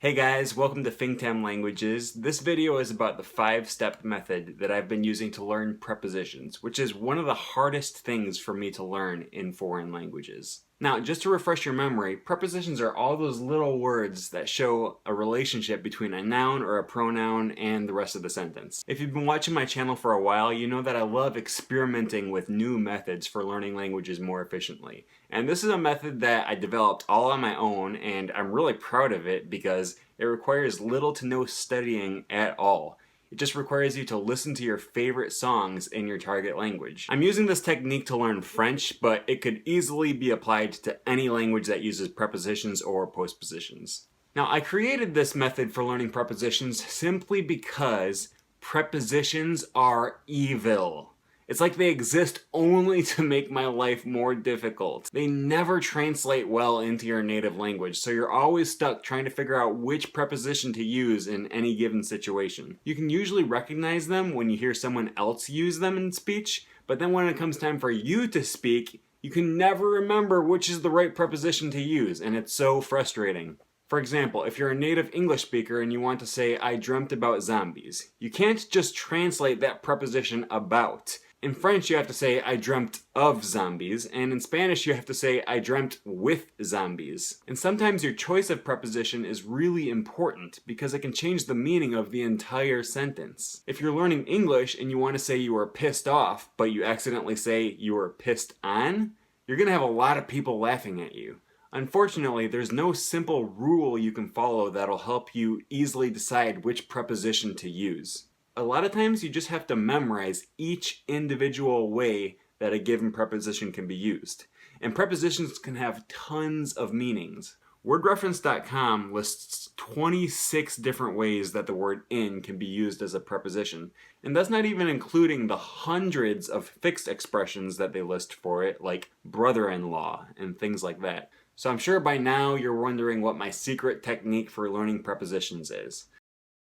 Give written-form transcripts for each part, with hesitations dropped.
Hey guys, welcome to Fingtam Languages. This video is about the 5-step method that I've been using to learn prepositions, which is one of the hardest things for me to learn in foreign languages. Now, just to refresh your memory, prepositions are all those little words that show a relationship between a noun or a pronoun and the rest of the sentence. If you've been watching my channel for a while, you know that I love experimenting with new methods for learning languages more efficiently. And this is a method that I developed all on my own, and I'm really proud of it because it requires little to no studying at all. It just requires you to listen to your favorite songs in your target language. I'm using this technique to learn French, but it could easily be applied to any language that uses prepositions or postpositions. Now, I created this method for learning prepositions simply because prepositions are evil. It's like they exist only to make my life more difficult. They never translate well into your native language, so you're always stuck trying to figure out which preposition to use in any given situation. You can usually recognize them when you hear someone else use them in speech, but then when it comes time for you to speak, you can never remember which is the right preposition to use, and it's so frustrating. For example, if you're a native English speaker and you want to say, I dreamt about zombies, you can't just translate that preposition about. In French, you have to say, I dreamt of zombies, and in Spanish, you have to say, I dreamt with zombies. And sometimes your choice of preposition is really important because it can change the meaning of the entire sentence. If you're learning English and you want to say you were pissed off, but you accidentally say you were pissed on, you're going to have a lot of people laughing at you. Unfortunately, there's no simple rule you can follow that'll help you easily decide which preposition to use. A lot of times you just have to memorize each individual way that a given preposition can be used. And prepositions can have tons of meanings. Wordreference.com lists 26 different ways that the word in can be used as a preposition. And that's not even including the hundreds of fixed expressions that they list for it, like brother-in-law and things like that. So I'm sure by now you're wondering what my secret technique for learning prepositions is.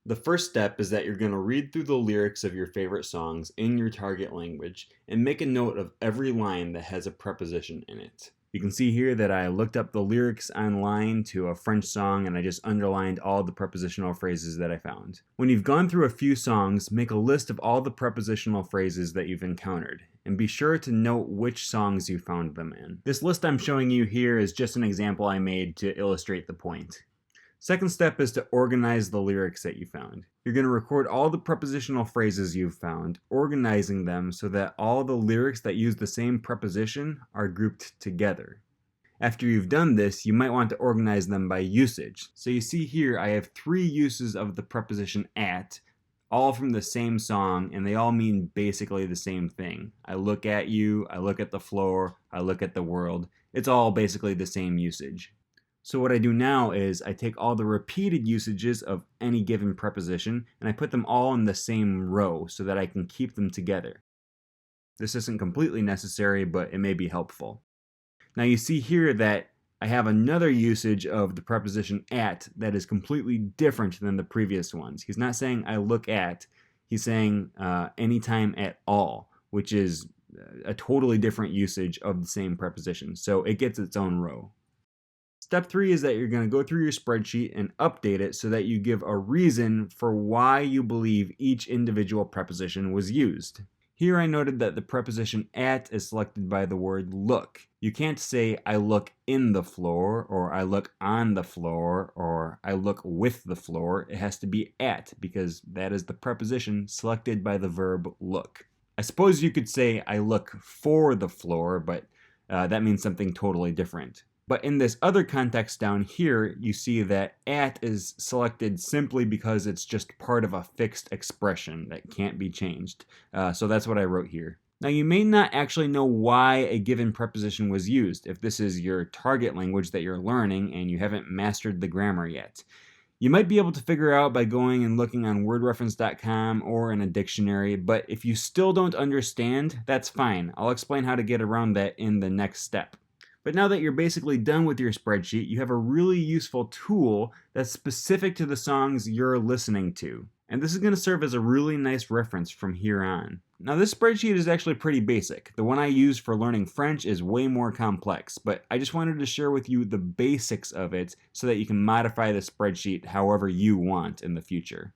The first step is that you're going to read through the lyrics of your favorite songs in your target language and make a note of every line that has a preposition in it. You can see here that I looked up the lyrics online to a French song and I just underlined all the prepositional phrases that I found. When you've gone through a few songs, make a list of all the prepositional phrases that you've encountered and be sure to note which songs you found them in. This list I'm showing you here is just an example I made to illustrate the point. Second step is to organize the lyrics that you found. You're going to record all the prepositional phrases you've found, organizing them so that all the lyrics that use the same preposition are grouped together. After you've done this, you might want to organize them by usage. So you see here I have 3 uses of the preposition at, all from the same song, and they all mean basically the same thing. I look at you, I look at the floor, I look at the world. It's all basically the same usage. So what I do now is I take all the repeated usages of any given preposition and I put them all in the same row so that I can keep them together. This isn't completely necessary, but it may be helpful. Now you see here that I have another usage of the preposition at that is completely different than the previous ones. He's not saying I look at, he's saying anytime at all, which is a totally different usage of the same preposition. So it gets its own row. Step 3 is that you're going to go through your spreadsheet and update it so that you give a reason for why you believe each individual preposition was used. Here I noted that the preposition at is selected by the word look. You can't say I look in the floor, or I look on the floor, or I look with the floor. It has to be at because that is the preposition selected by the verb look. I suppose you could say I look for the floor, but that means something totally different. But in this other context down here, you see that at is selected simply because it's just part of a fixed expression that can't be changed. So that's what I wrote here. Now you may not actually know why a given preposition was used if this is your target language that you're learning and you haven't mastered the grammar yet. You might be able to figure out by going and looking on wordreference.com or in a dictionary, but if you still don't understand, that's fine. I'll explain how to get around that in the next step. But now that you're basically done with your spreadsheet, you have a really useful tool that's specific to the songs you're listening to. And this is going to serve as a really nice reference from here on. Now this spreadsheet is actually pretty basic. The one I use for learning French is way more complex, but I just wanted to share with you the basics of it so that you can modify the spreadsheet however you want in the future.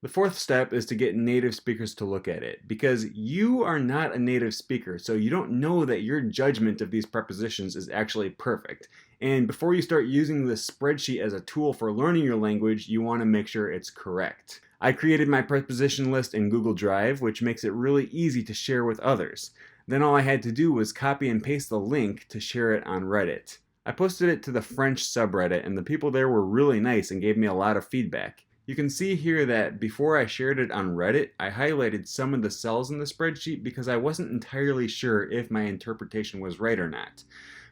The fourth step is to get native speakers to look at it, because you are not a native speaker, so you don't know that your judgment of these prepositions is actually perfect. And before you start using this spreadsheet as a tool for learning your language, you want to make sure it's correct. I created my preposition list in Google Drive, which makes it really easy to share with others. Then all I had to do was copy and paste the link to share it on Reddit. I posted it to the French subreddit, and the people there were really nice and gave me a lot of feedback. You can see here that before I shared it on Reddit, I highlighted some of the cells in the spreadsheet because I wasn't entirely sure if my interpretation was right or not.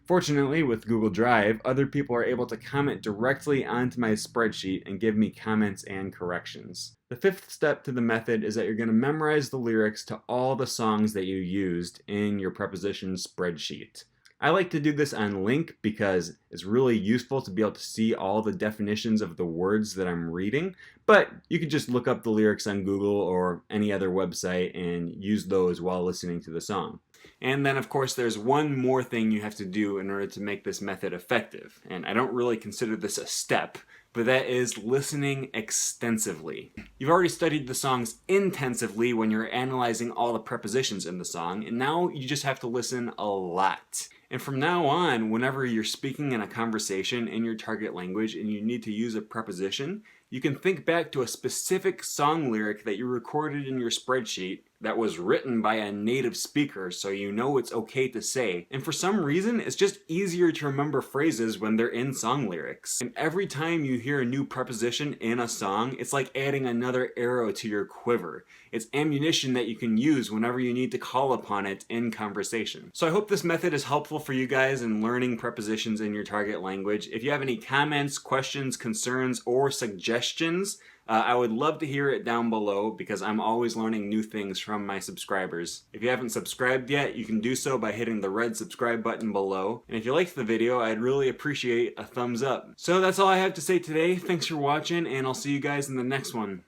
Fortunately, with Google Drive, other people are able to comment directly onto my spreadsheet and give me comments and corrections. The fifth step to the method is that you're going to memorize the lyrics to all the songs that you used in your preposition spreadsheet. I like to do this on Link because it's really useful to be able to see all the definitions of the words that I'm reading, but you can just look up the lyrics on Google or any other website and use those while listening to the song. And then of course there's one more thing you have to do in order to make this method effective, and I don't really consider this a step, but that is listening extensively. You've already studied the songs intensively when you're analyzing all the prepositions in the song, and now you just have to listen a lot. And from now on, whenever you're speaking in a conversation in your target language and you need to use a preposition, you can think back to a specific song lyric that you recorded in your spreadsheet that was written by a native speaker, so you know it's okay to say. And for some reason, it's just easier to remember phrases when they're in song lyrics. And every time you hear a new preposition in a song, it's like adding another arrow to your quiver. It's ammunition that you can use whenever you need to call upon it in conversation. So I hope this method is helpful for you guys in learning prepositions in your target language. If you have any comments, questions, concerns, or suggestions, I would love to hear it down below because I'm always learning new things from my subscribers. If you haven't subscribed yet, you can do so by hitting the red subscribe button below. And if you liked the video, I'd really appreciate a thumbs up. So that's all I have to say today. Thanks for watching, and I'll see you guys in the next one.